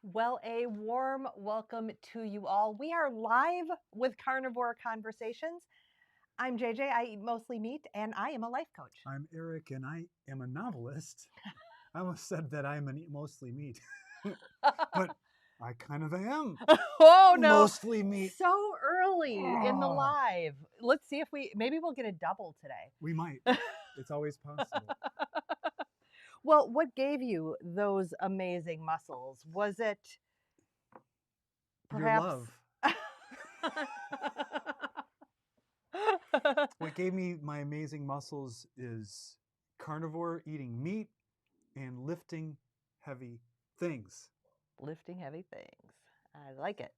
Well, a warm welcome to you all. We are live with Carnivore Conversations. I'm JJ. I eat mostly meat, and I am a life coach. I'm Eric, and I am a novelist. I almost said that I'm mostly meat, but I kind of am Oh no, mostly meat. so early in the Oh, live. Let's see if maybe we'll get a double today. we might. It's always possible. Well, what gave you those amazing muscles? Was it Your perhaps love. What gave me my amazing muscles is carnivore, eating meat, and lifting heavy things. lifting heavy things? I like it.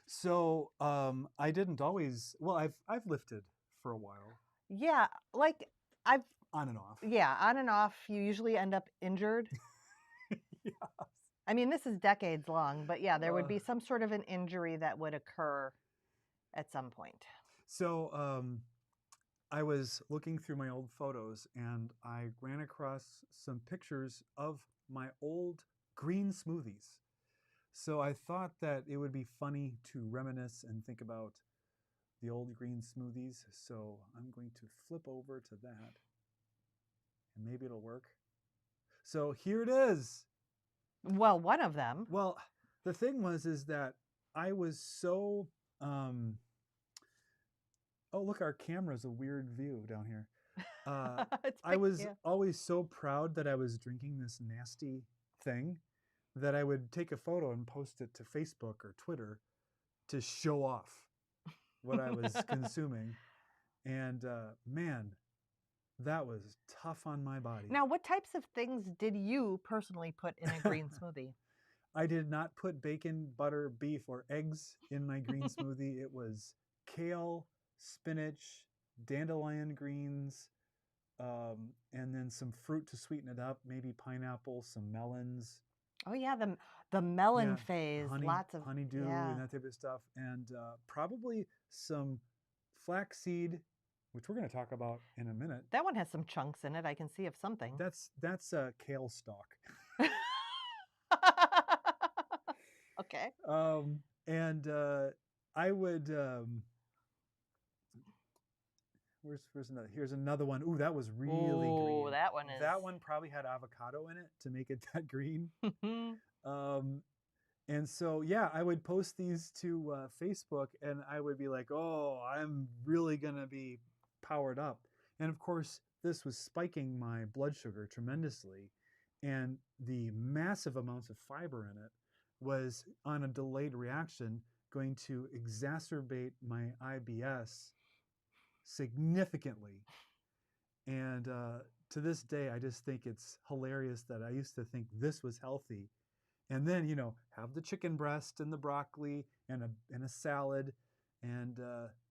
So I didn't always. Well, I've lifted for a while, Yeah, like I've on and off. Yeah, on and off. You usually end up injured. Yeah. I mean, this is decades long, but yeah, there would Uh, be some sort of an injury that would occur at some point. So I was looking through my old photos and I ran across some pictures of my old green smoothies. So I thought that it would be funny to reminisce and think about the old green smoothies. So I'm going to flip over to that and maybe it'll work. So here it is. Well, one of them. Well, the thing is that I was so, oh, look, our camera's a weird view down here. I was always so proud that I was drinking this nasty thing that I would take a photo and post it to Facebook or Twitter to show off what I was consuming. And man, that was tough on my body. Now, what types of things did you personally put in a green smoothie? I did not put bacon, butter, beef, or eggs in my green smoothie. It was kale, spinach, dandelion greens, and then some fruit to sweeten it up, maybe pineapple, some melons. Oh yeah, the melon phase, lots of honeydew and that type of stuff, and probably some flaxseed, which we're going to talk about in a minute. That one has some chunks in it. I can see of something. That's a kale stalk. Okay. And I would. Where's another? Here's another one. Ooh, that was really green. That one is. That one probably had avocado in it to make it that green. And so, yeah, I would post these to Facebook and I would be like, oh, I'm really going to be powered up. And of course, this was spiking my blood sugar tremendously. And the massive amounts of fiber in it was on a delayed reaction going to exacerbate my IBS significantly. And to this day, I just think it's hilarious that I used to think this was healthy. And then, have the chicken breast and the broccoli and a salad. And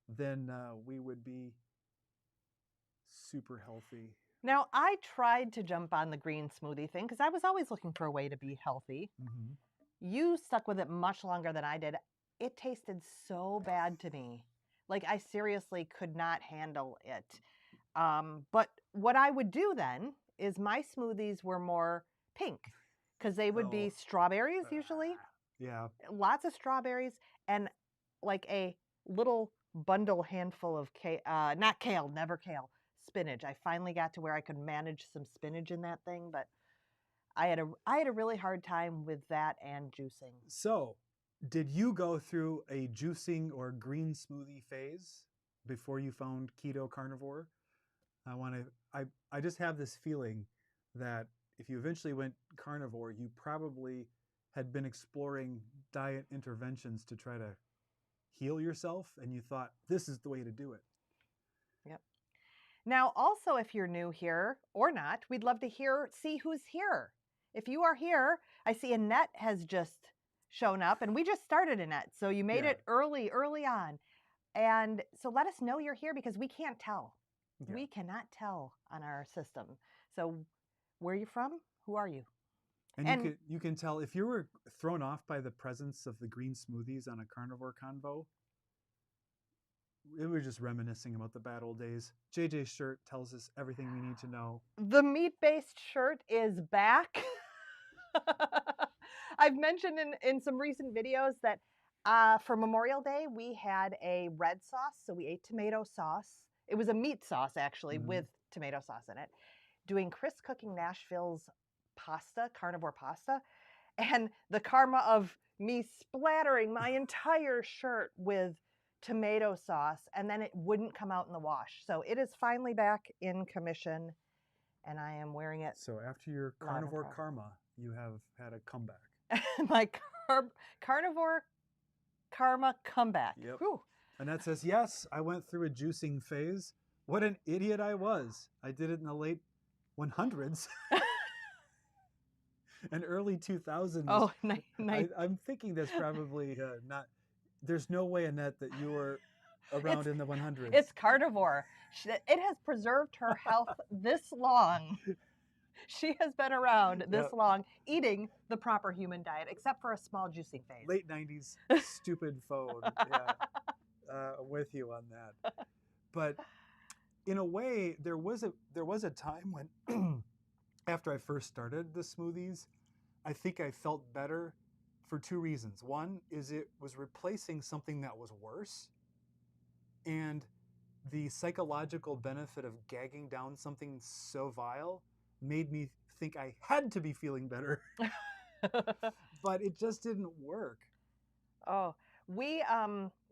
then we would be super healthy. Now, I tried to jump on the green smoothie thing because I was always looking for a way to be healthy. Mm-hmm. You stuck with it much longer than I did. It tasted so bad to me. Like, I seriously could not handle it. But what I would do then is my smoothies were more pink because they would be strawberries usually. Yeah. Lots of strawberries and like a little bundle handful of not kale, never kale, spinach. I finally got to where I could manage some spinach in that thing, but I had a really hard time with that and juicing. So, did you go through a juicing or green smoothie phase before you found keto carnivore? I just have this feeling that if you eventually went carnivore, you probably had been exploring diet interventions to try to heal yourself, and you thought, this is the way to do it. Yep. Now, also, if you're new here or not, we'd love to see who's here. If you are here, I see Annette has just shown up, and we just started, Annette. So you made it early on. And so let us know you're here because we can't tell. Yeah. We cannot tell on our system. So where are you from? Who are you? And you can tell if you were thrown off by the presence of the green smoothies on a carnivore convo. We're just reminiscing about the bad old days. JJ's shirt tells us everything we need to know. The meat-based shirt is back. I've mentioned in some recent videos that for Memorial Day, we had a red sauce. So we ate tomato sauce. It was a meat sauce, actually, with tomato sauce in it. Doing Chris cooking Nashville's pasta, carnivore pasta. And the karma of me splattering my entire shirt with tomato sauce, and then it wouldn't come out in the wash. So it is finally back in commission, and I am wearing it. So after your carnivore karma, you have had a comeback. My carnivore karma comeback. Yep. Whew. Annette says, yes, I went through a juicing phase. What an idiot I was. I did it in the late 100s and early 2000s. Oh, nice. I'm thinking that's probably not, there's no way, Annette, that you were around in the 100s. It's carnivore. It has preserved her health this long. She has been around this long, eating the proper human diet, except for a small juicing phase. Late 90s, stupid phone. Yeah, with you on that. But in a way, there was a time when, after I first started the smoothies, I think I felt better for two reasons. One is it was replacing something that was worse, and the psychological benefit of gagging down something so vile made me think I had to be feeling better. But it just didn't work. Oh, we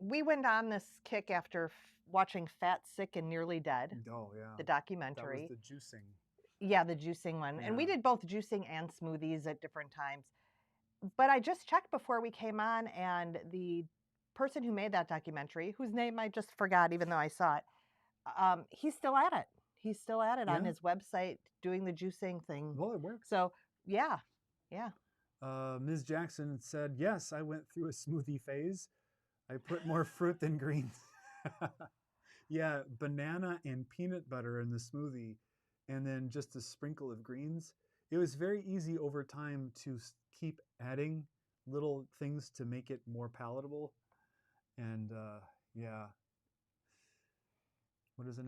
went on this kick after watching Fat, Sick, and Nearly Dead. Oh, yeah. The documentary. That was the juicing. Yeah, the juicing one. Yeah. And we did both juicing and smoothies at different times. But I just checked before we came on, and the person who made that documentary, whose name I just forgot, even though I saw it, he's still at it. He's still at it on his website doing the juicing thing. Well, it works. So, yeah. Ms. Jackson said, yes, I went through a smoothie phase. I put more fruit than greens. Yeah, banana and peanut butter in the smoothie, and then just a sprinkle of greens. It was very easy over time to keep adding little things to make it more palatable. And yeah. What is it?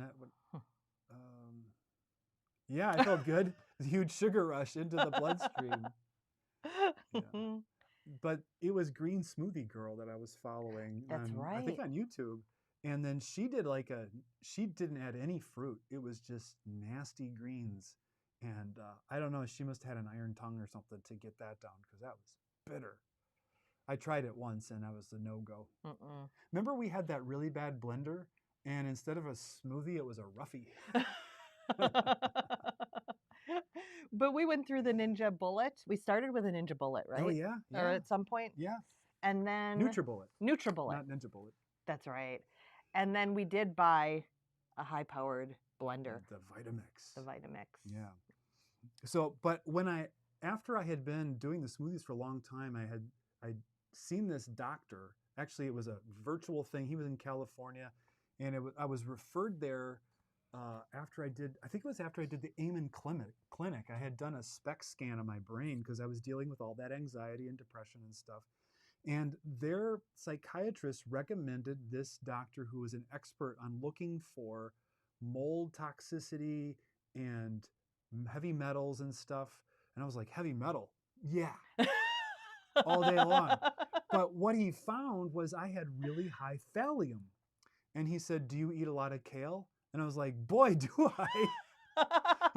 Yeah, I felt good. A huge sugar rush into the bloodstream. Yeah. But it was Green Smoothie Girl that I was following. That's right. I think on YouTube. And then she didn't add any fruit. It was just nasty greens. And I don't know, she must have had an iron tongue or something to get that down, because that was bitter. I tried it once and I was a no-go. Remember we had that really bad blender, and instead of a smoothie, it was a roughie. But we went through the Ninja Bullet. We started with a Ninja Bullet, right? Oh, yeah. Or at some point? Yeah. And then... NutriBullet. NutriBullet. Not Ninja Bullet. That's right. And then we did buy a high-powered blender. The Vitamix. The Vitamix. Yeah. So, but after I had been doing the smoothies for a long time, I'd seen this doctor. Actually, it was a virtual thing. He was in California, and I was referred there after I did the Amen Clinic. I had done a SPECT scan of my brain because I was dealing with all that anxiety and depression and stuff. And their psychiatrist recommended this doctor who was an expert on looking for mold toxicity and heavy metals and stuff. And I was like, heavy metal? Yeah. All day long. But what he found was I had really high thallium. And he said, do you eat a lot of kale? And I was like, boy, do I.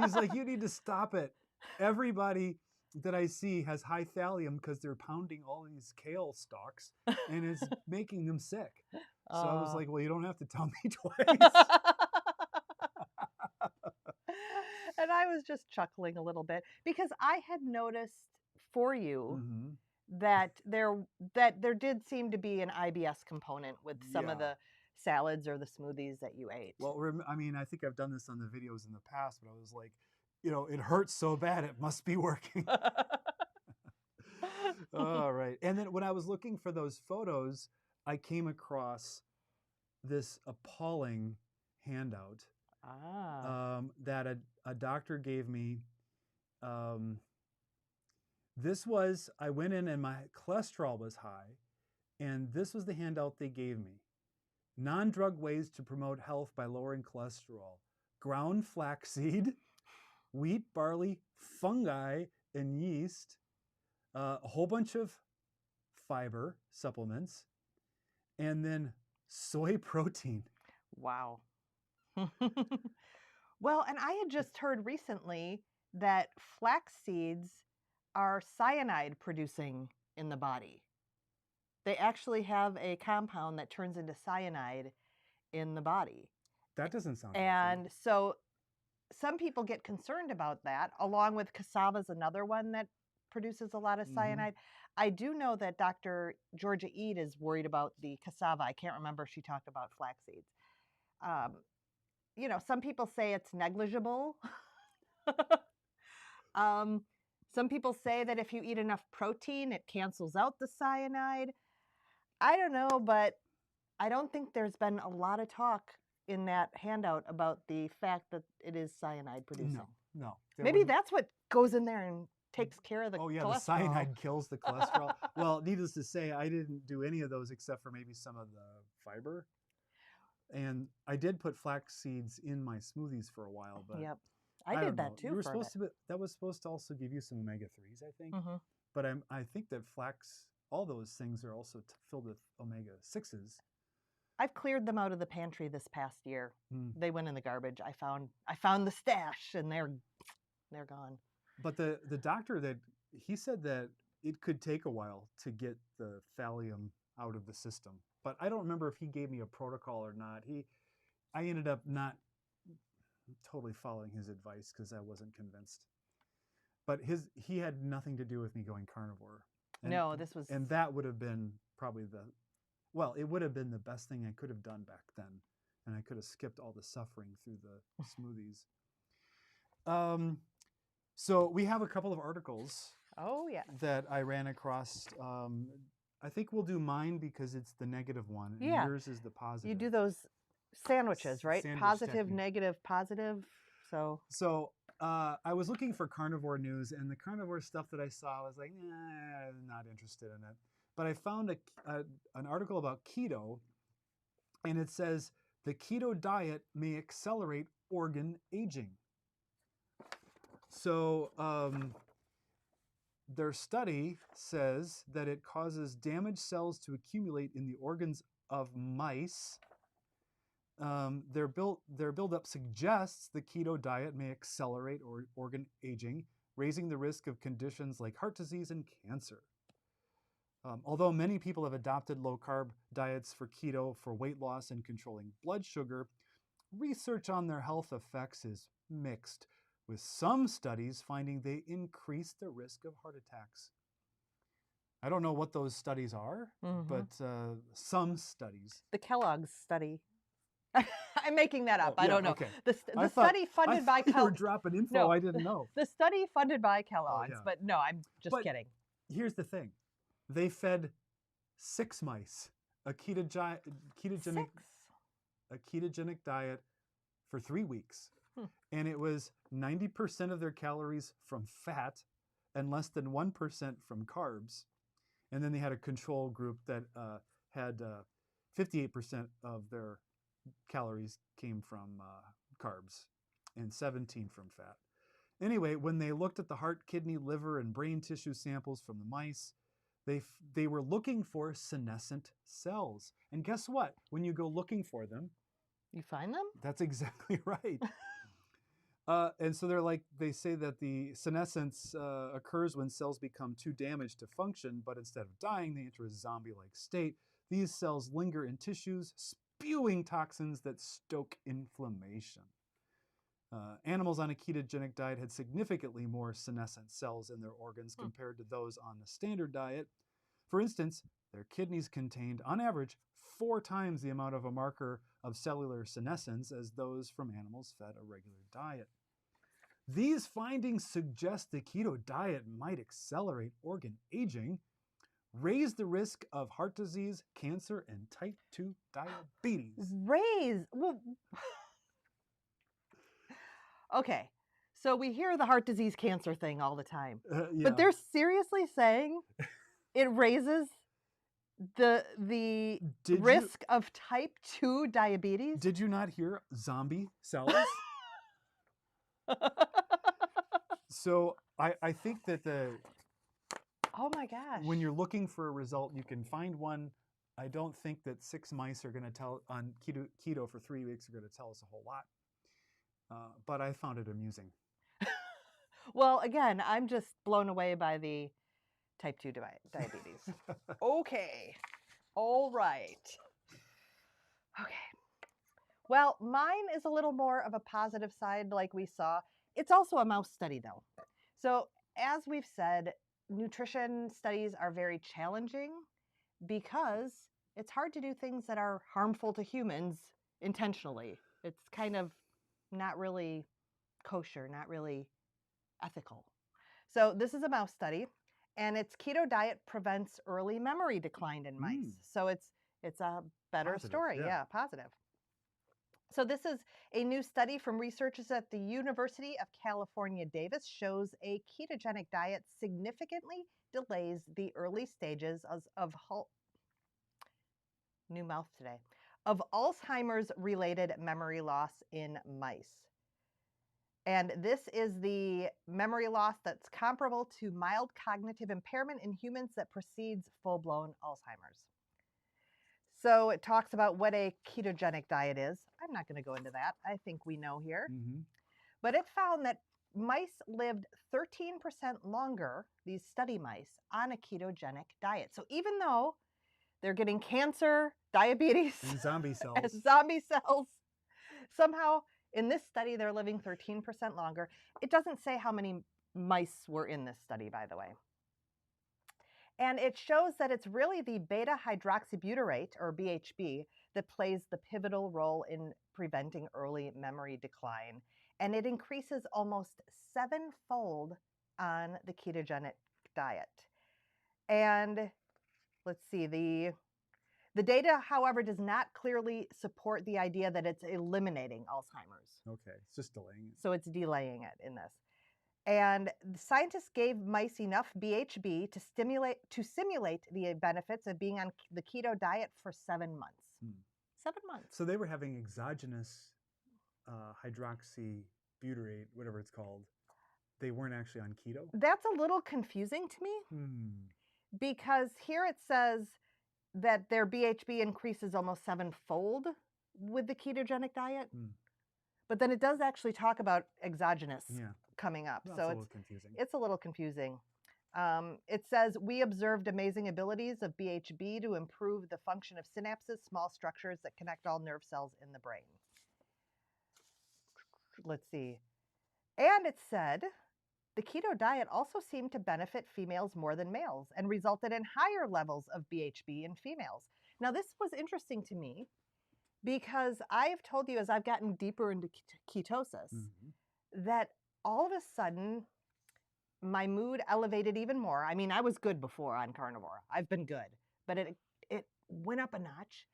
He's like, you need to stop it. Everybody that I see has high thallium because they're pounding all these kale stalks and it's making them sick. So I was like, well, you don't have to tell me twice. And I was just chuckling a little bit because I had noticed for you that there did seem to be an IBS component with some of the salads or the smoothies that you ate. Well, I mean, I think I've done this on the videos in the past, but I was like, it hurts so bad, it must be working. All right. And then when I was looking for those photos, I came across this appalling handout that a doctor gave me. I went in and my cholesterol was high, and this was the handout they gave me. Non-drug ways to promote health by lowering cholesterol. Ground flaxseed, wheat, barley, fungi, and yeast. a whole bunch of fiber supplements, and then soy protein. Wow. Well, and I had just heard recently that flax seeds are cyanide producing in the body. They actually have a compound that turns into cyanide in the body. That doesn't sound And healthy. so some people get concerned about that, along with cassava is another one that produces a lot of cyanide. I do know that Dr. Georgia Eade is worried about the cassava. I can't remember if she talked about flax seeds. Some people say it's negligible. Some people say that if you eat enough protein, it cancels out the cyanide. I don't know, but I don't think there's been a lot of talk in that handout about the fact that it is cyanide producing. No. Maybe that's what goes in there and takes care of the cholesterol. The cyanide kills the cholesterol. Well, needless to say, I didn't do any of those except for maybe some of the fiber. And I did put flax seeds in my smoothies for a while, but yep, I did that too. You were supposed to. That was supposed to also give you some omega-3s, I think. But I think that flax, all those things are also filled with omega-6s. I've cleared them out of the pantry this past year. They went in the garbage. I found the stash, and they're gone. But the doctor he said that it could take a while to get the thallium out of the system. But I don't remember if he gave me a protocol or not. I ended up not totally following his advice because I wasn't convinced. But he had nothing to do with me going carnivore. And that would have been probably it would have been the best thing I could have done back then. And I could have skipped all the suffering through the smoothies. So we have a couple of articles. Oh, yeah. That I ran across. I think we'll do mine because it's the negative one. And yours is the positive. You do those sandwiches, right? Sandwich positive, technique. Negative, positive. So I was looking for carnivore news, and the carnivore stuff that I saw, I was like, I'm not interested in it. But I found an article about keto, and it says the keto diet may accelerate organ aging. So their study says that it causes damaged cells to accumulate in the organs of mice. Their buildup suggests the keto diet may accelerate organ aging, raising the risk of conditions like heart disease and cancer. Although many people have adopted low-carb diets for keto for weight loss and controlling blood sugar, research on their health effects is mixed, with some studies finding they increase the risk of heart attacks. I don't know what those studies are, but some studies. The Kellogg's study. I'm making that up. I don't know. Okay. The study funded by Kellogg's. You were dropping info I didn't know. The study funded by Kellogg's, but no, I'm just kidding. Here's the thing. They fed 6 mice a ketogenic diet for 3 weeks. And it was 90% of their calories from fat and less than 1% from carbs. And then they had a control group that had 58% of their calories came from carbs and 17 from fat. Anyway, when they looked at the heart, kidney, liver, and brain tissue samples from the mice, they were looking for senescent cells. And guess what? When you go looking for them, you find them? That's exactly right. And so they say that the senescence occurs when cells become too damaged to function, but instead of dying, they enter a zombie-like state. These cells linger in tissues, spewing toxins that stoke inflammation. Animals on a ketogenic diet had significantly more senescent cells in their organs compared to those on the standard diet. For instance, their kidneys contained, on average, 4 times the amount of a marker of cellular senescence as those from animals fed a regular diet. These findings suggest the keto diet might accelerate organ aging, raise the risk of heart disease, cancer, and type 2 diabetes. Okay, so we hear the heart disease cancer thing all the time, but they're seriously saying it raises the risk of type 2 diabetes? Did you not hear zombie cells? So I think that Oh my gosh. When you're looking for a result, you can find one. I don't think that 6 mice are going to tell on keto for 3 weeks are going to tell us a whole lot. But I found it amusing. Well, again, I'm just blown away by the type 2 diabetes. Okay. All right. Okay. Well, mine is a little more of a positive side, like we saw. It's also a mouse study, though. So, as we've said, nutrition studies are very challenging because it's hard to do things that are harmful to humans intentionally. It's kind of not really kosher, not really ethical. So, this is a mouse study, and its keto diet prevents early memory decline in mice. So, it's a better Positive, story. Yeah, positive. So this is a new study from researchers at the University of California, Davis, shows a ketogenic diet significantly delays the early stages of new mouth today, of Alzheimer's related memory loss in mice. And this is the memory loss that's comparable to mild cognitive impairment in humans that precedes full-blown Alzheimer's. So it talks about what a ketogenic diet is. I'm not going to go into that. I think we know here. But it found that mice lived 13% longer, these study mice, on a ketogenic diet. So even though they're getting cancer, diabetes, and zombie cells, somehow in this study they're living 13% longer. It doesn't say how many mice were in this study, by the way. And it shows that it's really the beta hydroxybutyrate, or BHB, that plays the pivotal role in preventing early memory decline. And it increases almost 7-fold on the ketogenic diet. And let's see, the data, however, does not clearly support the idea that it's eliminating Alzheimer's. Okay, it's just delaying it. So it's delaying it in this. And the scientists gave mice enough BHB to simulate the benefits of being on the keto diet for 7 months. 7 months. So they were having exogenous hydroxybutyrate, whatever it's called. They weren't actually on keto? That's a little confusing to me because here it says that their BHB increases almost 7-fold with the ketogenic diet. But then it does actually talk about exogenous coming up. That's so a little confusing. It's a little confusing. It says, we observed amazing abilities of BHB to improve the function of synapses, small structures that connect all nerve cells in the brain. Let's see. And it said, the keto diet also seemed to benefit females more than males and resulted in higher levels of BHB in females. Now, this was interesting to me because I've told you as I've gotten deeper into ketosis that all of a sudden my mood elevated even more. I mean, I was good before on carnivore. I've been good, but it went up a notch.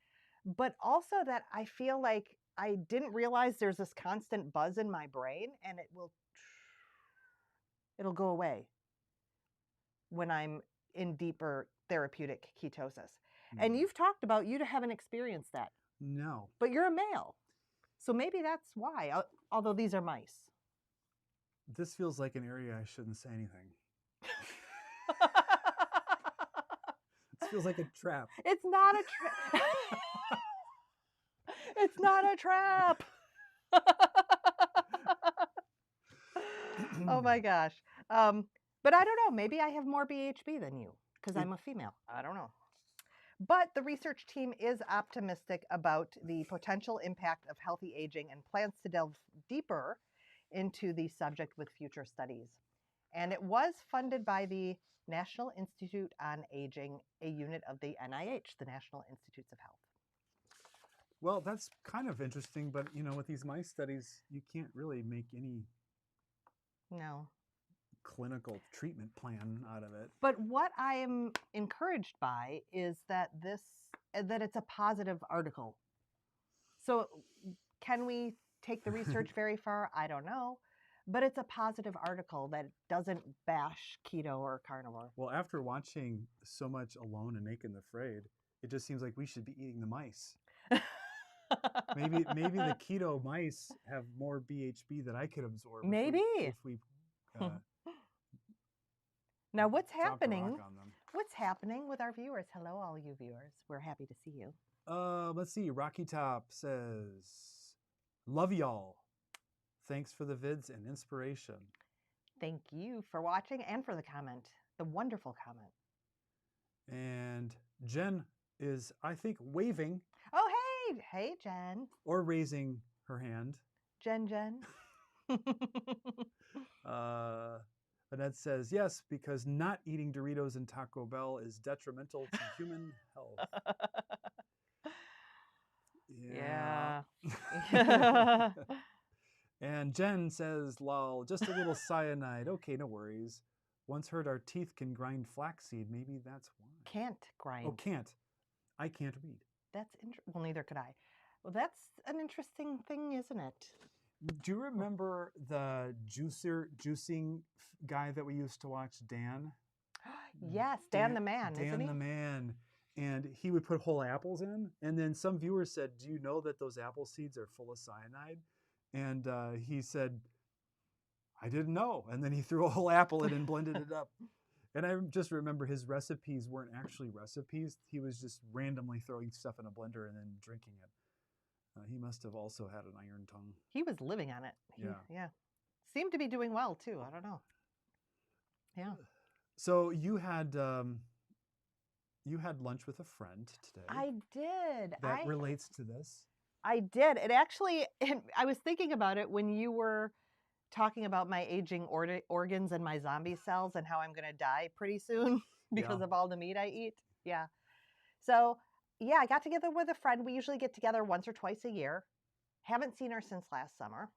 But also that I feel like I didn't realize there's this constant buzz in my brain, and it'll go away when I'm in deeper therapeutic ketosis. And you've talked about you haven't experienced that. No. But you're a male. So maybe that's why, although these are mice. This feels like an area I shouldn't say anything. This feels like a trap. It's not a trap. It's not a trap. Oh my gosh. But I don't know. Maybe I have more BHB than you because I'm a female. I don't know. But the research team is optimistic about the potential impact of healthy aging and plans to delve deeper into the subject with future studies. And it was funded by the National Institute on Aging, a unit of the NIH, the National Institutes of Health. Well, that's kind of interesting, but you know, with these mice studies, you can't really make any clinical treatment plan out of it. But what I am encouraged by is that it's a positive article. So can we take the research very far? I don't know. But it's a positive article that doesn't bash keto or carnivore. Well, after watching so much Alone and Naked and Afraid, it just seems like we should be eating the mice. maybe the keto mice have more BHB that I could absorb. Maybe. If we Now, what's happening? Dropped a rock on them. What's happening with our viewers? Hello, all you viewers. We're happy to see you. Let's see. Rocky Top says, "Love y'all. Thanks for the vids and inspiration." Thank you for watching and for the comment, the wonderful comment. And Jen is, I think, waving. Oh, hey. Hey, Jen. Or raising her hand. Jen. Annette says, yes, because not eating Doritos and Taco Bell is detrimental to human health. Yeah. And Jen says, lol, just a little cyanide. Okay, no worries. Once heard our teeth can grind flaxseed. Maybe that's why. Can't grind. Oh, can't. I can't read. That's interesting. Well, neither could I. Well, that's an interesting thing, isn't it? Do you remember the juicing guy that we used to watch, Dan? Yes, Dan the Man, isn't he? Dan the Man. And he would put whole apples in. And then some viewers said, do you know that those apple seeds are full of cyanide? And he said, I didn't know. And then he threw a whole apple in and blended it up. And I just remember his recipes weren't actually recipes. He was just randomly throwing stuff in a blender and then drinking it. He must have also had an iron tongue. He was living on it. Yeah. Seemed to be doing well, too. I don't know. Yeah. So you had lunch with a friend today. I did. That relates to this. I did. It actually, I was thinking about it when you were talking about my aging organs and my zombie cells and how I'm going to die pretty soon because of all the meat I eat. Yeah. So, yeah, I got together with a friend. We usually get together once or twice a year. Haven't seen her since last summer.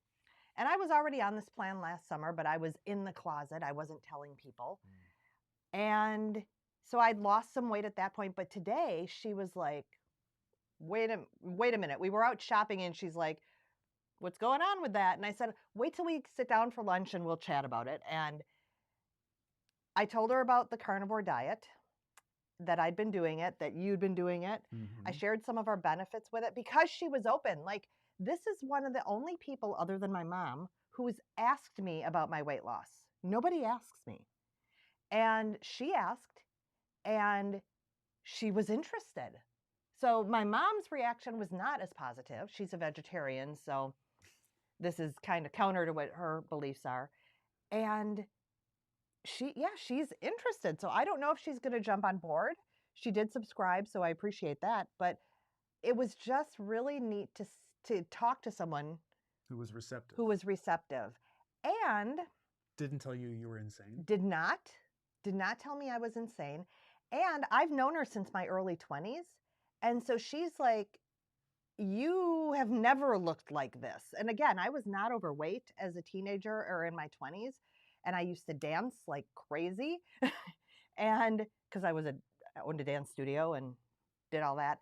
And I was already on this plan last summer, but I was in the closet. I wasn't telling people. And so I'd lost some weight at that point. But today she was like, wait a minute. We were out shopping and she's like, what's going on with that? And I said, wait till we sit down for lunch and we'll chat about it. And I told her about the carnivore diet, that I'd been doing it, that you'd been doing it. Mm-hmm. I shared some of our benefits with it because she was open. Like, this is one of the only people other than my mom who's asked me about my weight loss. Nobody asks me. And she asked, and she was interested. So my mom's reaction was not as positive. She's a vegetarian, so this is kind of counter to what her beliefs are. And she's interested. So I don't know if she's going to jump on board. She did subscribe, so I appreciate that. But it was just really neat to talk to someone who was receptive. And didn't tell you were insane. Did not tell me I was insane. And I've known her since my early 20s. And so she's like, you have never looked like this. And again, I was not overweight as a teenager or in my 20s. And I used to dance like crazy. And because I owned a dance studio and did all that.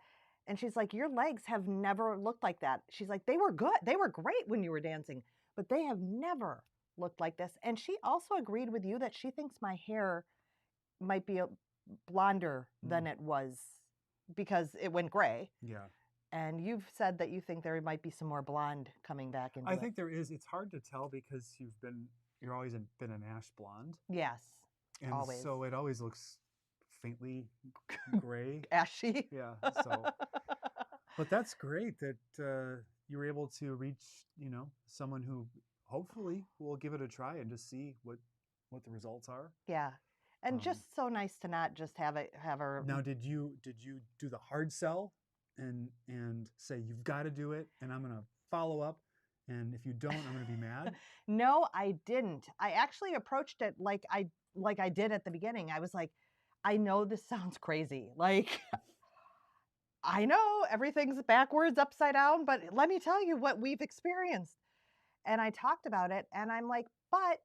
And she's like, your legs have never looked like that. She's like, they were good. They were great when you were dancing, but they have never looked like this. And she also agreed with you that she thinks my hair might be blonder than it was because it went gray. Yeah. And you've said that you think there might be some more blonde coming back into it. I think there is. It's hard to tell because you're always been an ash blonde. Yes. And always. So it always looks faintly gray. Ashy. Yeah. So, but that's great that you were able to reach, someone who hopefully will give it a try and just see what the results are. Yeah. And just so nice to not just have her. Now, did you do the hard sell and say you've got to do it and I'm going to follow up, and if you don't, I'm going to be mad? No, I didn't. I actually approached it like I did at the beginning. I was like, I know this sounds crazy. Like, I know everything's backwards, upside down, but let me tell you what we've experienced. And I talked about it, and I'm like, but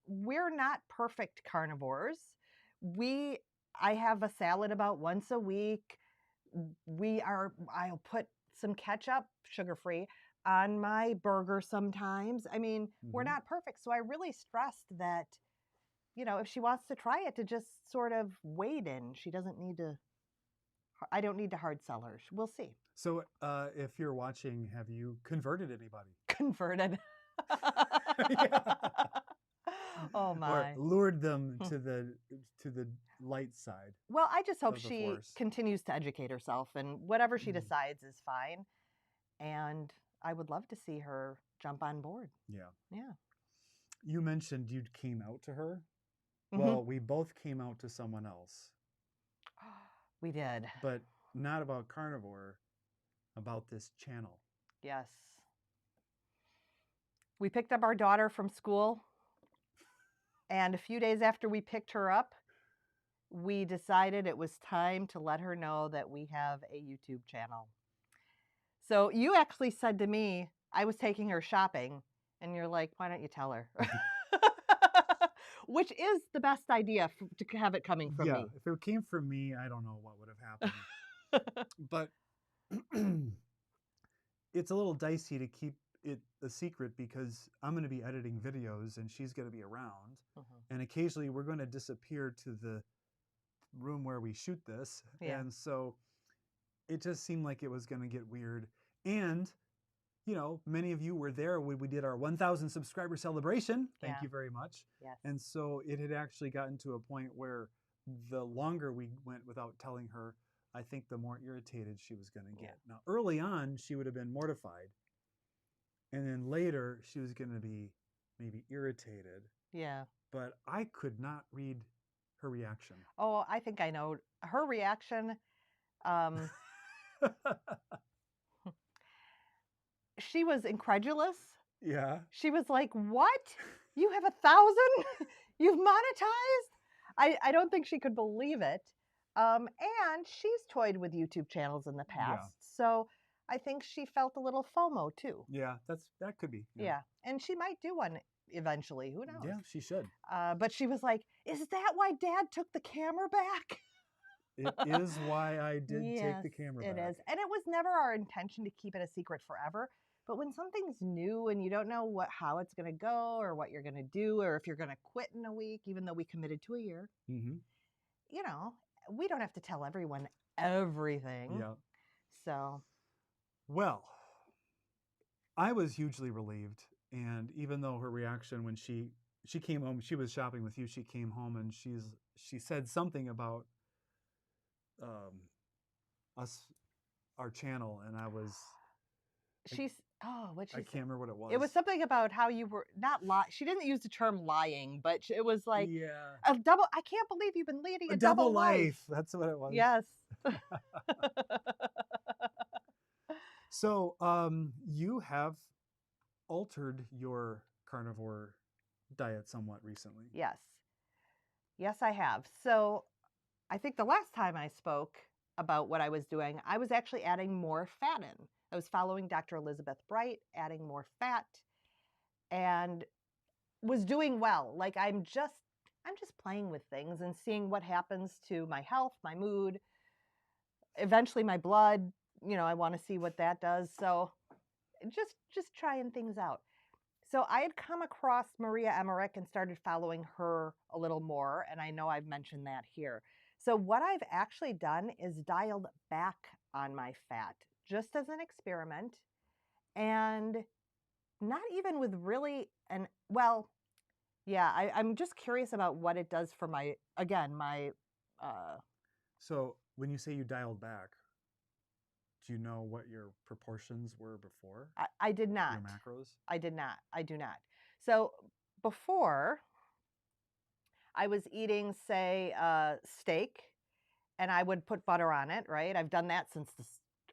we're not perfect carnivores. I have a salad about once a week. I'll put some ketchup, sugar-free, on my burger sometimes. I mean, we're not perfect. So I really stressed that, if she wants to try it, to just sort of wade in. She doesn't need to, I don't need to hard sell her. We'll see. So if you're watching, have you converted anybody? Converted. Oh my. Or lured them to the light side. Well, I just hope of the she force. continues to educate herself, and whatever she Mm. decides is fine. And I would love to see her jump on board. Yeah. Yeah. You mentioned you came out to her. Mhm. Well, we both came out to someone else, We did. but not about carnivore, about this channel. Yes. We picked up our daughter from school, and a few days after we picked her up, we decided it was time to let her know that we have a YouTube channel. So you actually said to me, I was taking her shopping, and you're like, why don't you tell her? Which is the best idea to have it coming from me. If it came from me, I don't know what would have happened. But it's a little dicey to keep it a secret because I'm going to be editing videos and she's going to be around. And occasionally we're going to disappear to the room where we shoot this. Yeah. And so it just seemed like it was going to get weird. And, you know, many of you were there when we did our 1,000 subscriber celebration. Thank you very much. Yes. And so it had actually gotten to a point where the longer we went without telling her, I think the more irritated she was going to get. Now, early on, she would have been mortified. And then later, she was going to be maybe irritated. Yeah. But I could not read her reaction. Oh, I think I know. Her reaction, she was incredulous. Yeah. She was like, what? You have 1,000? You've monetized? I don't think she could believe it. And she's toyed with YouTube channels in the past. Yeah. So I think she felt a little FOMO too. Yeah, that could be. Yeah. And she might do one eventually. Who knows? Yeah, she should. But she was like, is that why Dad took the camera back? It is why I did take the camera back. It is. And it was never our intention to keep it a secret forever. But when something's new and you don't know how it's going to go or what you're going to do or if you're going to quit in a week, even though we committed to a year, you know, we don't have to tell everyone everything. Yeah. So. Well, I was hugely relieved. And even though her reaction when she came home, she was shopping with you, she came home and she said something about our channel, and I was... What'd she say? I can't remember what it was. It was something about how you were not lying. She didn't use the term lying, but it was like a double. I can't believe you've been leading a double life. That's what it was. Yes. So you have altered your carnivore diet somewhat recently. Yes. Yes, I have. So I think the last time I spoke about what I was doing, I was actually adding more fat in. I was following Dr. Elizabeth Bright, adding more fat, and was doing well. Like I'm just playing with things and seeing what happens to my health, my mood, eventually my blood. You know, I want to see what that does. So just trying things out. So I had come across Maria Emmerich and started following her a little more, and I know I've mentioned that here. So what I've actually done is dialed back on my fat, just as an experiment, and not even with really I'm just curious about what it does for my So when you say you dialed back, do you know what your proportions were before? I did not. Your macros? I did not. I do not. So before, I was eating, say, steak, and I would put butter on it, right? I've done that since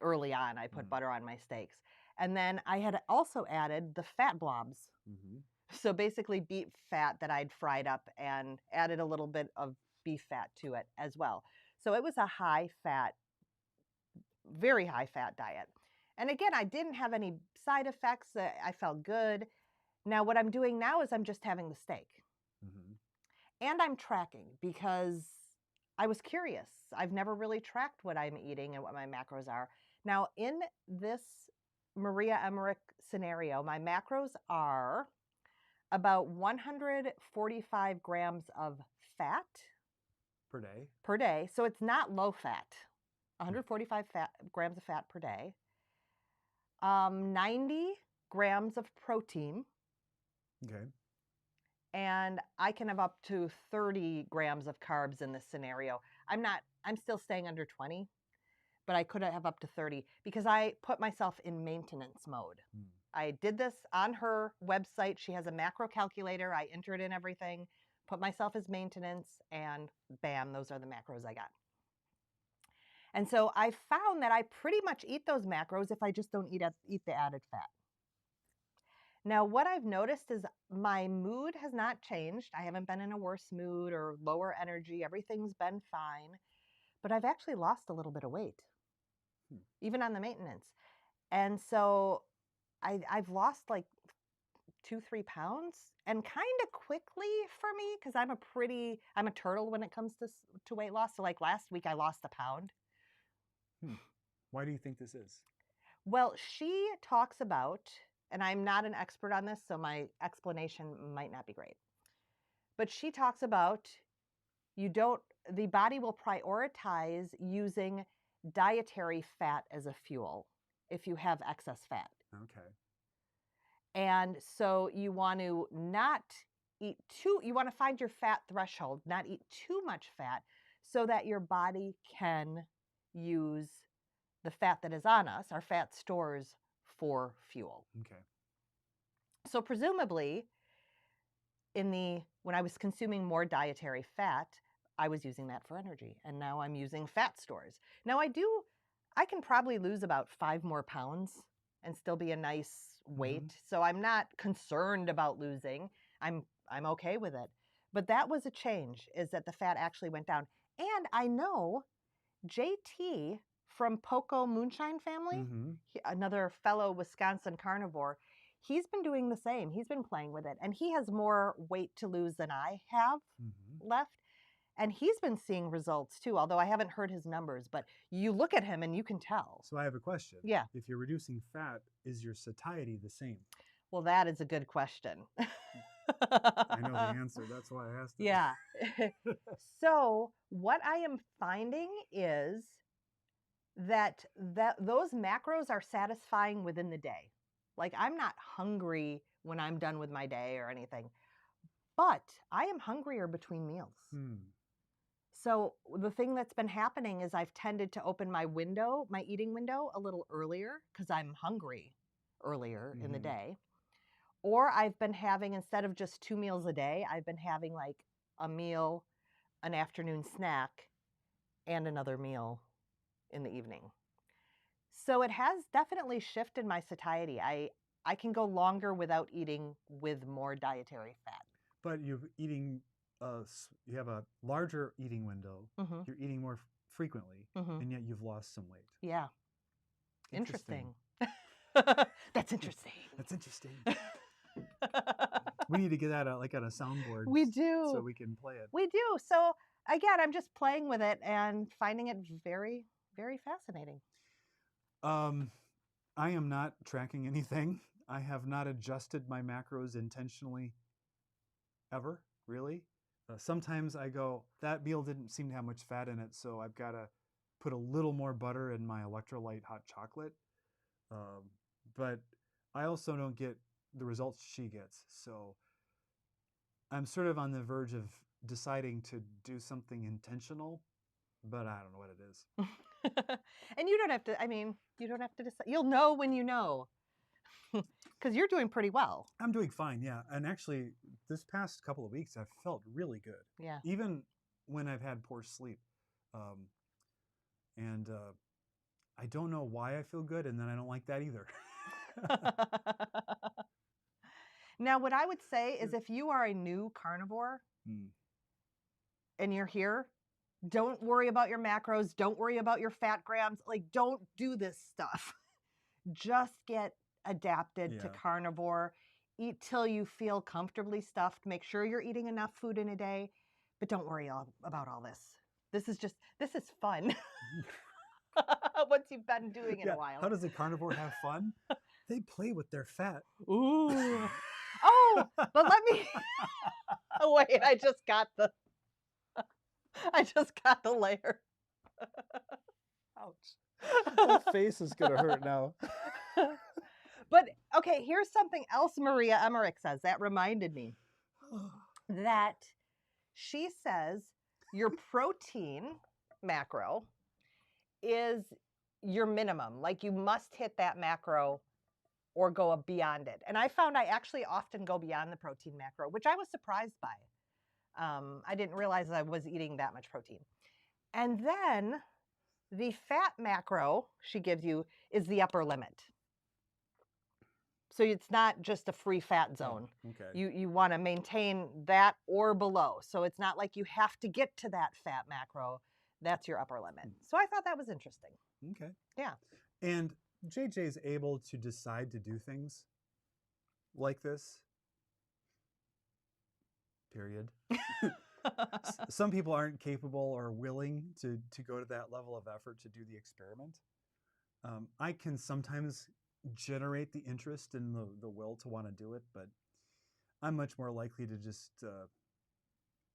early on. I put butter on my steaks. And then I had also added the fat blobs. So basically beef fat that I'd fried up and added a little bit of beef fat to it as well. So it was a high fat, very high fat diet. And again, I didn't have any side effects. I felt good. Now what I'm doing now is I'm just having the steak. And I'm tracking because I was curious. I've never really tracked what I'm eating and what my macros are. Now in this Maria Emmerich scenario, my macros are about 145 grams of fat per day. So it's not low fat. 145 grams of fat per day. 90 grams of protein. Okay. and I can have up to 30 grams of carbs in this scenario. I'm still staying under 20, but I could have up to 30 because I put myself in maintenance mode. I did this on her website. She has a macro calculator. I entered in everything, put myself as maintenance, and bam, those are the macros I got. And so I found that I pretty much eat those macros if I just don't eat the added fat. Now, what I've noticed is my mood has not changed. I haven't been in a worse mood or lower energy. Everything's been fine. But I've actually lost a little bit of weight, even on the maintenance. And so I've lost like 2-3 pounds, and kind of quickly for me, because I'm a turtle when it comes to weight loss. So like last week I lost a pound. Why do you think this is? Well, she talks about, and I'm not an expert on this, so my explanation might not be great, but she talks about the body will prioritize using dietary fat as a fuel if you have excess fat. Okay. And so you want to not eat you want to find your fat threshold, not eat too much fat, so that your body can use the fat that is on us, our fat stores, for fuel. Okay. So presumably, when I was consuming more dietary fat, I was using that for energy, and now I'm using fat stores. Now I can probably lose about 5 more pounds and still be a nice weight. So I'm not concerned about losing. I'm okay with it. But that was a change, is that the fat actually went down. And I know JT from Poco Moonshine Family, another fellow Wisconsin carnivore, he's been doing the same. He's been playing with it, and he has more weight to lose than I have left. And he's been seeing results too, although I haven't heard his numbers, but you look at him and you can tell. So I have a question. Yeah. If you're reducing fat, is your satiety the same? Well, that is a good question. I know the answer. That's why I asked it. Yeah. So what I am finding is that those macros are satisfying within the day. Like, I'm not hungry when I'm done with my day or anything, but I am hungrier between meals. So the thing that's been happening is I've tended to open my eating window, a little earlier because I'm hungry earlier in the day. Or I've been having, instead of just 2 meals a day, I've been having like a meal, an afternoon snack, and another meal in the evening. So it has definitely shifted my satiety. I can go longer without eating with more dietary fat. But you have a larger eating window. You're eating more frequently, and yet you've lost some weight. Yeah. Interesting. That's interesting. That's interesting. We need to get that like on a soundboard. We do. So we can play it. We do. So again, I'm just playing with it and finding it very, very fascinating. I am not tracking anything. I have not adjusted my macros intentionally ever, really. Sometimes I go, that meal didn't seem to have much fat in it, so I've got to put a little more butter in my electrolyte hot chocolate. But I also don't get the results she gets. So I'm sort of on the verge of deciding to do something intentional, but I don't know what it is. And you don't have to decide. You'll know when you know. Because you're doing pretty well. I'm doing fine, yeah. And actually, this past couple of weeks, I've felt really good. Yeah. Even when I've had poor sleep. I don't know why I feel good, and then I don't like that either. Now, what I would say is if you are a new carnivore and you're here, don't worry about your macros. Don't worry about your fat grams. Like, don't do this stuff. Just get adapted to carnivore. Eat till you feel comfortably stuffed. Make sure you're eating enough food in a day, but don't worry about all this. This is fun. Once you've been doing it a while. How does a carnivore have fun? They play with their fat. Ooh. Oh, but let me wait, I just got the layer. Ouch. That face is gonna hurt now. But okay, here's something else Maria Emmerich says that reminded me. that she says your protein macro is your minimum. Like you must hit that macro or go beyond it. And I found I actually often go beyond the protein macro, which I was surprised by. I didn't realize I was eating that much protein. And then the fat macro she gives you is the upper limit. So it's not just a free fat zone. Oh, okay. You want to maintain that or below. So it's not like you have to get to that fat macro. That's your upper limit. So I thought that was interesting. Okay. Yeah. And JJ is able to decide to do things like this. Period. Some people aren't capable or willing to go to that level of effort to do the experiment. I can sometimes generate the interest and the will to want to do it, but I'm much more likely to just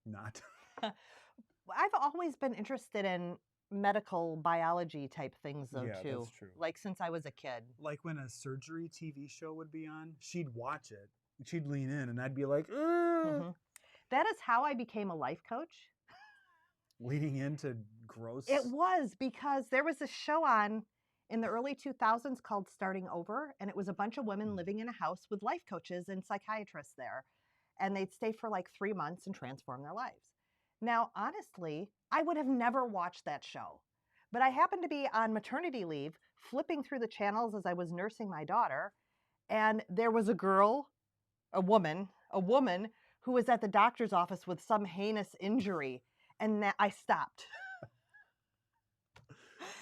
not. I've always been interested in medical biology type things though too. That's true. Like since I was a kid. Like when a surgery TV show would be on, she'd watch it. She'd lean in and I'd be like, mm-hmm. That is how I became a life coach. Leading into gross. It was because there was a show on in the early 2000s called Starting Over, and it was a bunch of women living in a house with life coaches and psychiatrists there. And they'd stay for like 3 months and transform their lives. Now, honestly, I would have never watched that show. But I happened to be on maternity leave, flipping through the channels as I was nursing my daughter. And there was a woman who was at the doctor's office with some heinous injury. And I stopped.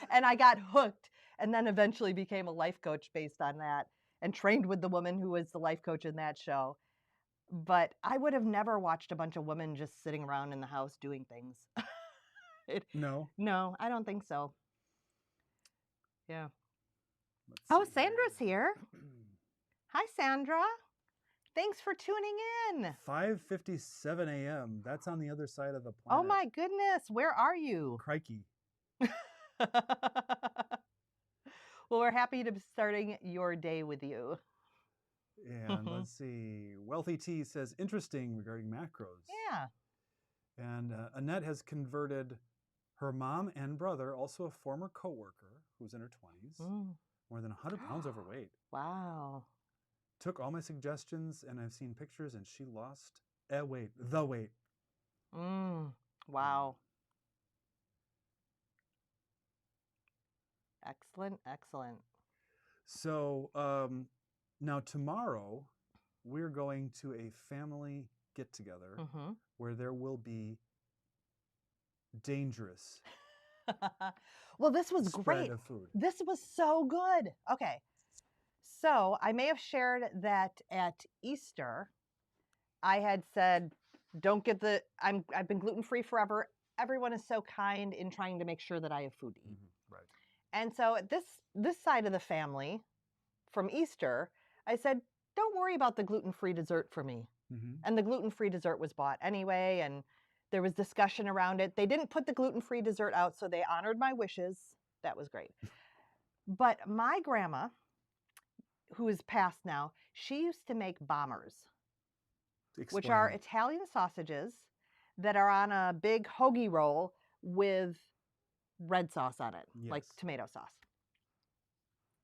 And I got hooked and then eventually became a life coach based on that and trained with the woman who was the life coach in that show. But I would have never watched a bunch of women just sitting around in the house doing things. No, I don't think so. Yeah. Sandra's here. Hi, Sandra. Thanks for tuning in. 5:57 a.m. That's on the other side of the planet. Oh my goodness. Where are you? Crikey. Well, we're happy to be starting your day with you. And let's see. Wealthy T says, interesting regarding macros. Yeah. And Annette has converted her mom and brother, also a former coworker who's in her 20s, more than 100 pounds overweight. Wow. Took all my suggestions, and I've seen pictures, and she lost the weight. Wow. Excellent. So now tomorrow, we're going to a family get-together where there will be dangerous well, this was great. Of food. This was so good. Okay. So I may have shared that at Easter, I had said, don't get I've been gluten-free forever. Everyone is so kind in trying to make sure that I have food to eat. Right. And so this side of the family from Easter, I said, don't worry about the gluten-free dessert for me. And the gluten-free dessert was bought anyway, and there was discussion around it. They didn't put the gluten-free dessert out, so they honored my wishes. That was great. But my grandma, who is passed now, she used to make bombers, which are Italian sausages that are on a big hoagie roll with red sauce on it, like tomato sauce.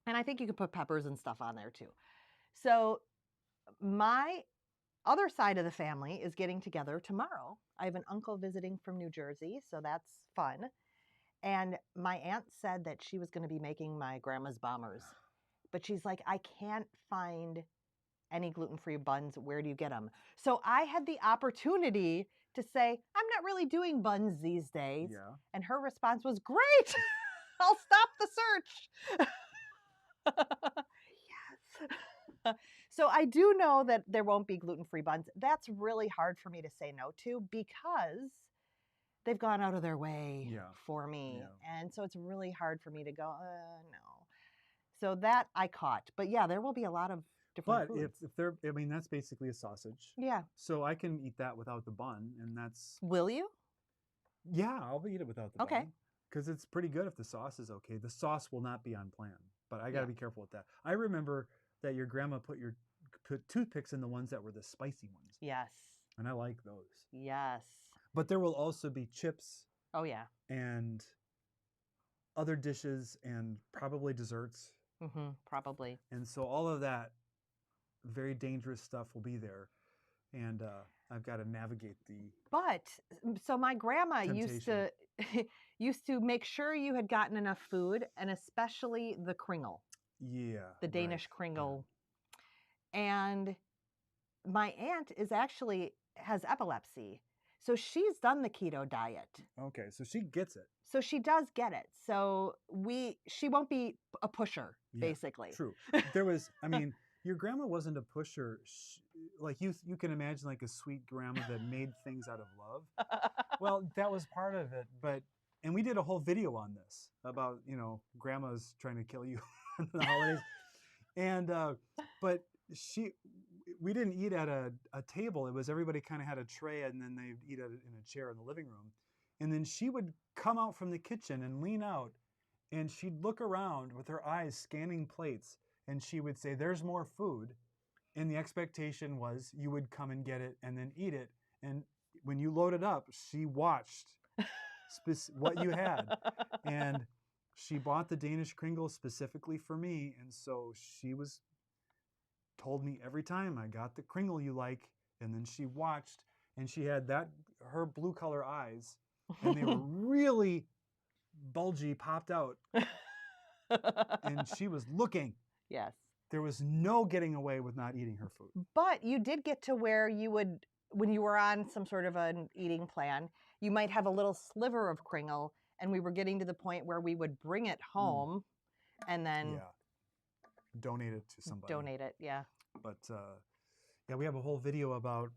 And I think you could put peppers and stuff on there too. So my other side of the family is getting together tomorrow. I have an uncle visiting from New Jersey, so that's fun. And my aunt said that she was going to be making my grandma's bombers. But she's like, I can't find any gluten-free buns. Where do you get them? So I had the opportunity to say, I'm not really doing buns these days. Yeah. And her response was, great. I'll stop the search. Yes. So I do know that there won't be gluten-free buns. That's really hard for me to say no to because they've gone out of their way for me. Yeah. And so it's really hard for me to go, no. So that I caught. But yeah, there will be a lot of different foods. But if they're, I mean, that's basically a sausage. Yeah. So I can eat that without the bun, and that's... Will you? Yeah, I'll eat it without the bun. Because it's pretty good if the sauce is okay. The sauce will not be on plan, but I got to be careful with that. I remember that your grandma put toothpicks in the ones that were the spicy ones. Yes. And I like those. Yes. But there will also be chips. Oh, yeah. And other dishes and probably desserts. Probably. And so all of that very dangerous stuff will be there. And I've got to navigate the so my grandma temptation. used to make sure you had gotten enough food, and especially the kringle. Yeah. The Danish kringle. Yeah. And my aunt has epilepsy. So she's done the keto diet. Okay, so she gets it. So she does get it. So she won't be a pusher, basically. True. Your grandma wasn't a pusher. Like you can imagine like a sweet grandma that made things out of love. Well, that was part of it. And we did a whole video on this about, grandmas trying to kill you in the holidays. And, but we didn't eat at a table. It was everybody kind of had a tray and then they'd eat in a chair in the living room. And then she would come out from the kitchen and lean out and she'd look around with her eyes scanning plates and she would say, "There's more food." And the expectation was you would come and get it and then eat it. And when you loaded up, she watched what you had. And she bought the Danish kringle specifically for me. And so she told me every time, "I got the kringle you like." And then she watched and she had her blue color eyes and they were really bulgy, popped out. And she was looking. Yes. There was no getting away with not eating her food. But you did get to where you would, when you were on some sort of an eating plan, you might have a little sliver of kringle, and we were getting to the point where we would bring it home and then donate it to somebody. Donate it, yeah. But we have a whole video about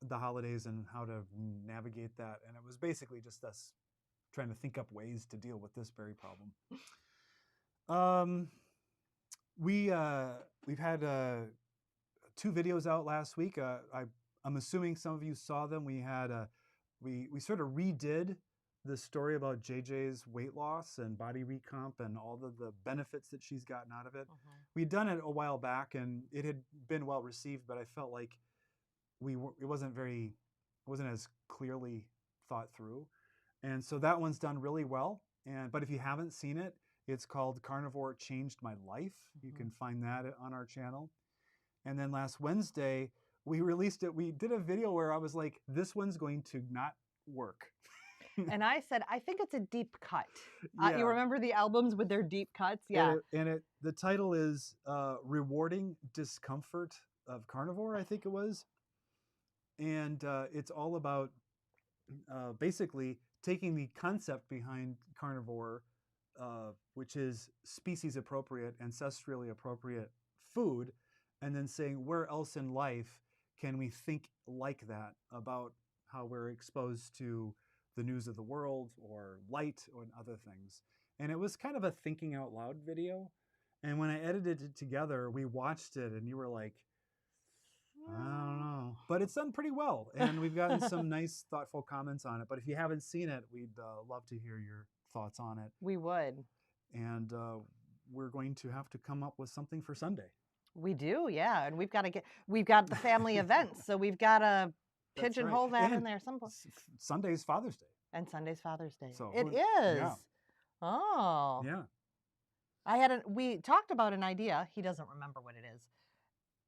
the holidays and how to navigate that. And it was basically just us trying to think up ways to deal with this very problem. We've had 2 videos out last week. I'm assuming some of you saw them. We had we sort of redid the story about JJ's weight loss and body recomp and all of the benefits that she's gotten out of it. We'd done it a while back and it had been well received, but I felt like it wasn't as clearly thought through. And so that one's done really well. But if you haven't seen it, it's called Carnivore Changed My Life. You can find that on our channel. And then last Wednesday, we released it. We did a video where I was like, this one's going to not work. And I said, I think it's a deep cut. You remember the albums with their deep cuts? Yeah. And the title is Rewarding Discomfort of Carnivore, I think it was. And it's all about basically taking the concept behind carnivore, which is species appropriate, ancestrally appropriate food, and then saying where else in life can we think like that about how we're exposed to the news of the world or light or other things. And it was kind of a thinking out loud video. And when I edited it together, we watched it and you were like, I don't know. But it's done pretty well. And we've gotten some nice, thoughtful comments on it. But if you haven't seen it, we'd love to hear your thoughts on it. We would. And we're going to have to come up with something for Sunday. We do, yeah. And we've got the family events. So we've got to pigeonhole that in there someplace. Sunday's Father's Day. And Sunday's Father's Day. So it is. Yeah. Oh. Yeah. We talked about an idea. He doesn't remember what it is.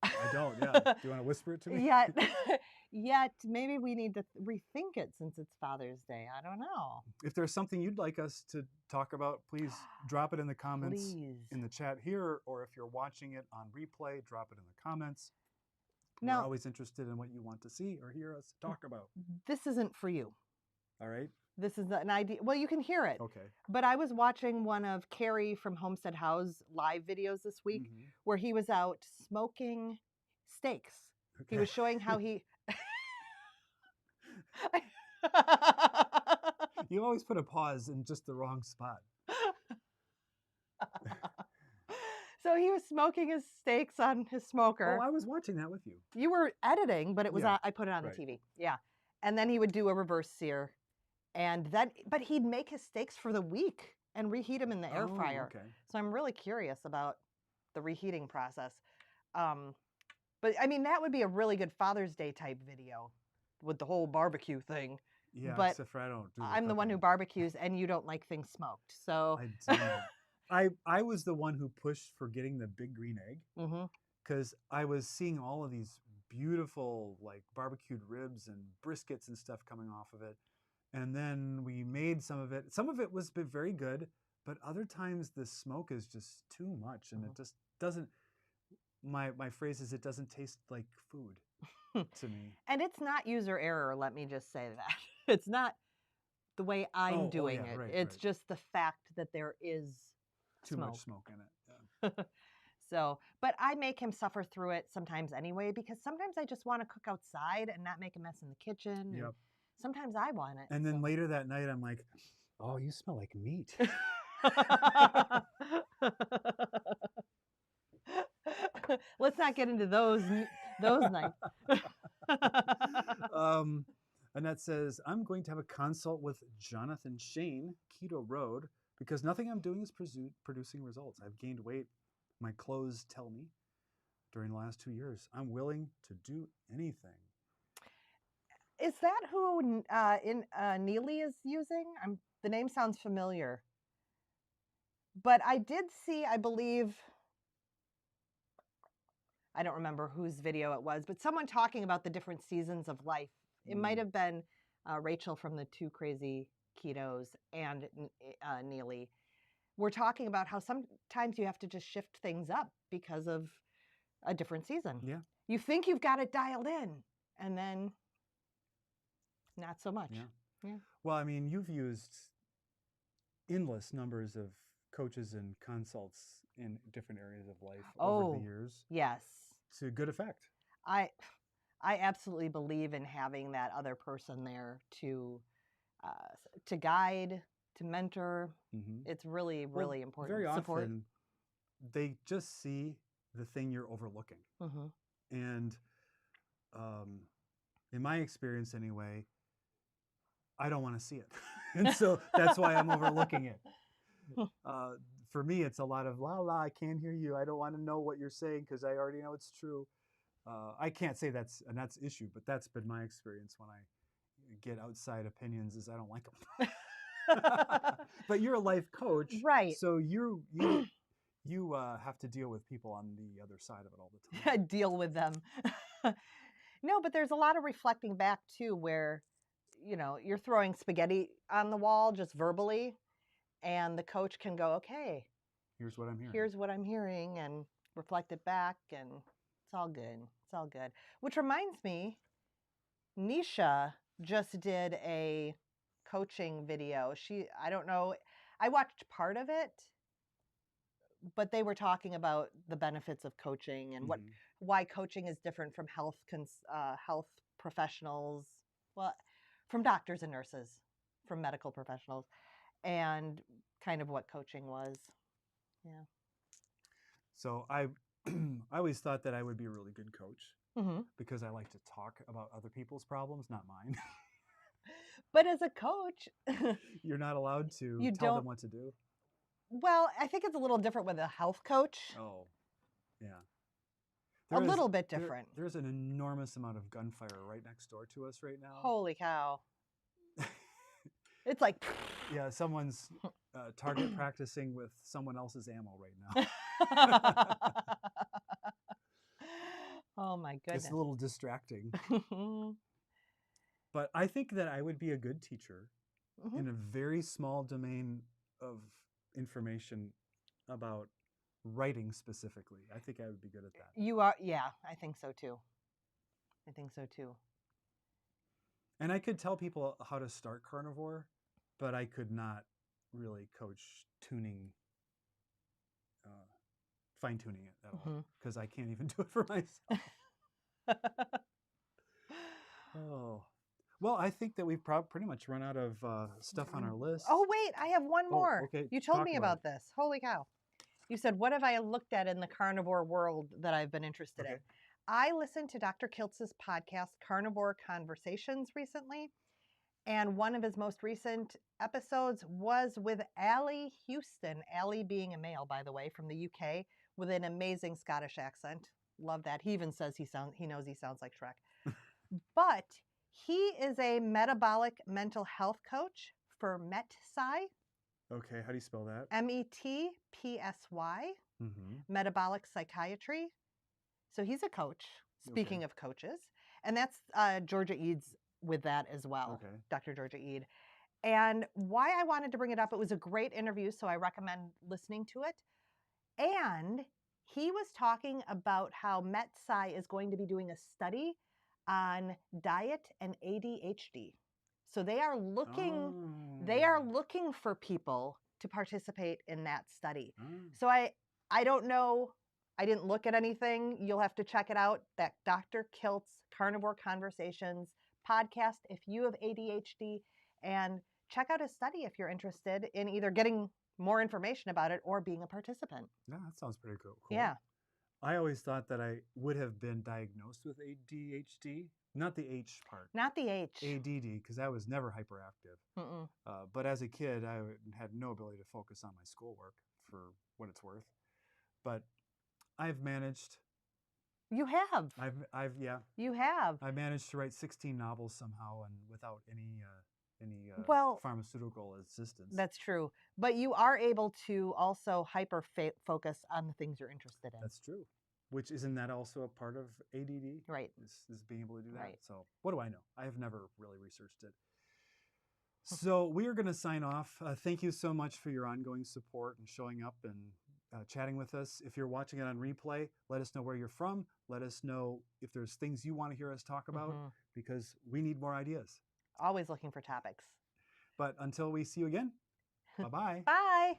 I don't, yeah. Do you want to whisper it to me? Yet maybe we need to rethink it since it's Father's Day. I don't know. If there's something you'd like us to talk about, please drop it in the comments in the chat here, or if you're watching it on replay, drop it in the comments. We're always interested in what you want to see or hear us talk about. This isn't for you. All right. This is an idea. Well, you can hear it. Okay. But I was watching one of Carrie from Homestead House live videos this week where he was out smoking steaks. Okay. He was showing how he... You always put a pause in just the wrong spot. So he was smoking his steaks on his smoker. Oh, I was watching that with you. You were editing, but it was I put it on the TV. Yeah. And then he would do a reverse sear. But he'd make his steaks for the week and reheat them in the air fryer. Okay. So I'm really curious about the reheating process. But I mean, that would be a really good Father's Day type video. with the whole barbecue thing. Yeah, but except for I don't do the I'm the one who cooking. barbecues, and you don't like things smoked. So I don't. I was the one who pushed for getting the big green egg because I was seeing all of these beautiful like barbecued ribs and briskets and stuff coming off of it. And then we made some of it. Some of it was very good, but other times the smoke is just too much, and it just doesn't. My phrase is it doesn't taste like food to me. And it's not user error. Let me just say that it's not the way I'm doing it. Right, It's right. just the fact that there is Too smoke. much smoke in it. Yeah. So, but I make him suffer through it sometimes anyway, because sometimes I just want to cook outside and not make a mess in the kitchen. Yep. And sometimes I want it. And then later that night, I'm like, oh, you smell like meat. Let's not get into those nights. Annette says, I'm going to have a consult with Jonathan Shane, Keto Road, because nothing I'm doing is producing results. I've gained weight. My clothes tell me during the last 2 years. I'm willing to do anything. Is that who Neely is using? The name sounds familiar. But I did see, I believe, I don't remember whose video it was, but someone talking about the different seasons of life. It might have been Rachel from the Two Crazy Ketos and Neely. We're talking about how sometimes you have to just shift things up because of a different season. Yeah. You think you've got it dialed in, and then not so much. Yeah. Well, I mean, you've used endless numbers of coaches and consults in different areas of life over the years. Yes. To good effect. I absolutely believe in having that other person there to guide, to mentor. It's really, really important. Very Support. often, they just see the thing you're overlooking. And in my experience anyway, I don't want to see it. And so that's why I'm overlooking it. For me, it's a lot of la la, I can't hear you. I don't want to know what you're saying because I already know it's true. I can't say that's Annette's issue, but that's been my experience when I get outside opinions is I don't like them. But you're a life coach. Right. So you have to deal with people on the other side of it all the time. Deal with them. No, but there's a lot of reflecting back too where, you're throwing spaghetti on the wall just verbally, and the coach can go, okay, here's what I'm hearing. Here's what I'm hearing, and reflect it back, and it's all good. It's all good. Which reminds me, Nisha just did a coaching video. I don't know, I watched part of it, but they were talking about the benefits of coaching and why coaching is different from health professionals, well, from doctors and nurses, from medical professionals, and kind of what coaching was. Yeah. So I always thought that I would be a really good coach because I like to talk about other people's problems, not mine. But as a coach, you're not allowed to tell them what to do. Well, I think it's a little different with a health coach. Oh, yeah. A little bit different. There's an enormous amount of gunfire right next door to us right now. Holy cow. It's like... Yeah, someone's target practicing with someone else's ammo right now. Oh my goodness. It's a little distracting. But I think that I would be a good teacher in a very small domain of information about writing specifically. I think I would be good at that. You are, yeah, I think so too. I think so too. And I could tell people how to start carnivore, but I could not really coach tuning, fine-tuning it at all, because I can't even do it for myself. Oh. Well, I think that we've pretty much run out of stuff on our list. Oh, wait, I have one more. Okay. You told me about this. Holy cow. You said, what have I looked at in the carnivore world that I've been interested in? I listened to Dr. Kiltz's podcast, Carnivore Conversations, recently. And one of his most recent episodes was with Allie Houston. Allie being a male, by the way, from the UK, with an amazing Scottish accent. Love that. He even says he knows he sounds like Shrek. But He is a metabolic mental health coach for MetPsy. Okay, how do you spell that? METPSY, Mm-hmm. metabolic psychiatry. So he's a coach, speaking Okay. of coaches. And that's Georgia Eads with that as well, Okay. Dr. Georgia Eid. And why I wanted to bring it up, it was a great interview, so I recommend listening to it. And he was talking about how MetPsy is going to be doing a study on diet and ADHD. So they are looking for people to participate in that study. So I don't know, I didn't look at anything. You'll have to check it out. That Dr. Kilt's Carnivore Conversations podcast if you have ADHD, and check out his study if you're interested in either getting more information about it or being a participant. Yeah, that sounds pretty cool. Yeah. I always thought that I would have been diagnosed with ADHD, not the H part. Not the H. ADD, because I was never hyperactive. But as a kid, I had no ability to focus on my schoolwork for what it's worth. But I've managed. You have. Yeah. You have. I managed to write 16 novels somehow, and without any pharmaceutical assistance. That's true. But you are able to also hyper focus on the things you're interested in. That's true. Which, isn't that also a part of ADD? Right. Is being able to do that. Right. So what do I know? I have never really researched it. So we are going to sign off. Thank you so much for your ongoing support and showing up and chatting with us. If you're watching it on replay, let us know where you're from. Let us know if there's things you want to hear us talk about, because we need more ideas. Always looking for topics. But until we see you again, bye-bye. Bye.